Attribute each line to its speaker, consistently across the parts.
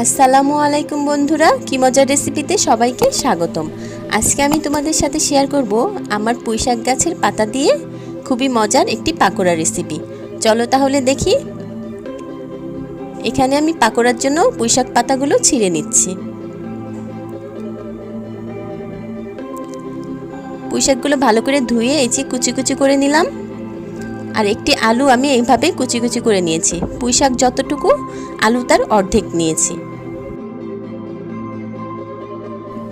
Speaker 1: আসসালামু আলাইকুম বন্ধুরা, কি মজার রেসিপিতে সবাইকে স্বাগতম। আজকে আমি তোমাদের সাথে শেয়ার করব আমার পুঁইশাক গাছের পাতা দিয়ে খুবই মজার একটি পাকোড়া রেসিপি। চলো তাহলে দেখি। এখানে আমি পাকোড়ার জন্য পুঁইশাক পাতাগুলো ছিঁড়ে নিচ্ছি। পুঁইশাকগুলো ভালো করে ধুয়ে এই যে কুচি কুচি করে নিলাম। আর একটি আলু আমি এইভাবে কুচি কুচি করে নিয়েছি। পুঁইশাক যতটুকু, আলু তার অর্ধেক নিয়েছি।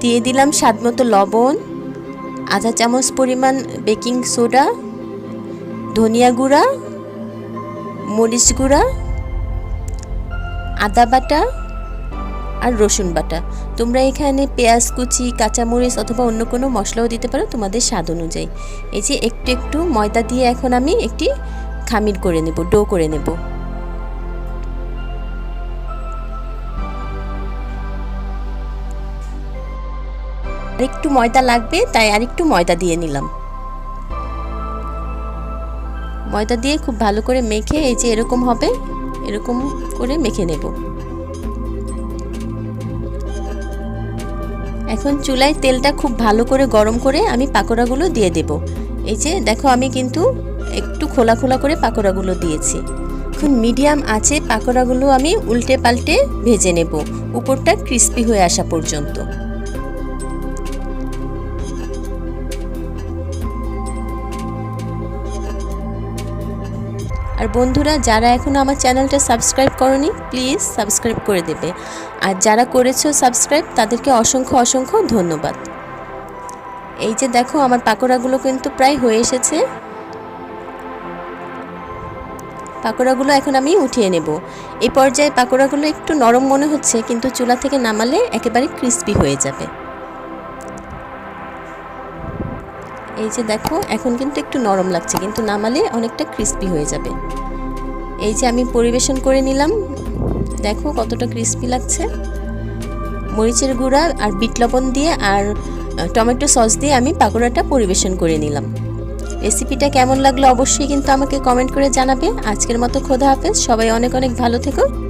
Speaker 1: দিয়ে দিলাম স্বাদমতো লবণ, আধা চামচ পরিমাণ বেকিং সোডা, ধনিয়া গুঁড়া, মরিচ গুঁড়া, আদা বাটা আর রসুন বাটা। তোমরা এখানে পেঁয়াজ কুচি, কাঁচামরিচ অথবা অন্য কোনো মশলাও দিতে পারো তোমাদের স্বাদ অনুযায়ী। এই যে একটু একটু ময়দা দিয়ে এখন আমি একটি খামির করে নেব, ডো করে নেব। আরেকটু ময়দা লাগবে, তাই আরেকটু ময়দা দিয়ে নিলাম। ময়দা দিয়ে খুব ভালো করে মেখে এই যে এরকম হবে, এরকম করে মেখে নেব। এখন চুলায় তেলটা খুব ভালো করে গরম করে আমি পাকোড়াগুলো দিয়ে দেব। এই যে দেখো, আমি কিন্তু একটু খোলা খোলা করে পাকোড়াগুলো দিয়েছি। এখন মিডিয়াম আঁচে পাকোড়াগুলো আমি উল্টে পাল্টে ভেজে নেব, উপরটা ক্রিস্পি হয়ে আসা পর্যন্ত। আর বন্ধুরা, যারা এখনও আমার চ্যানেলটা সাবস্ক্রাইব করনি, প্লিজ সাবস্ক্রাইব করে দেবে। আর যারা করেছো সাবস্ক্রাইব, তাদেরকে অসংখ্য অসংখ্য ধন্যবাদ। এই যে দেখো, আমার পাকোড়াগুলো কিন্তু প্রায় হয়ে এসেছে। পাকোড়াগুলো এখন আমি উঠিয়ে নেব। এই পর্যায়ে পাকোড়াগুলো একটু নরম মনে হচ্ছে, কিন্তু চুলা থেকে নামালে একেবারে ক্রিস্পি হয়ে যাবে। এই যে দেখো, এখন কিন্তু একটু নরম লাগছে, কিন্তু নামালে অনেকটা ক্রিস্পি হয়ে যাবে। এই যে আমি পরিবেশন করে নিলাম, দেখো কতটা ক্রিস্পি লাগছে। মরিচের গুঁড়া আর বিট লবণ দিয়ে আর টমেটো সস দিয়ে আমি পাকোড়াটা পরিবেশন করে নিলাম। রেসিপিটা কেমন লাগলো অবশ্যই কিন্তু আমাকে কমেন্ট করে জানাবে। আজকের মতো খোদা হাফেজ, সবাই অনেক অনেক ভালো থেকো।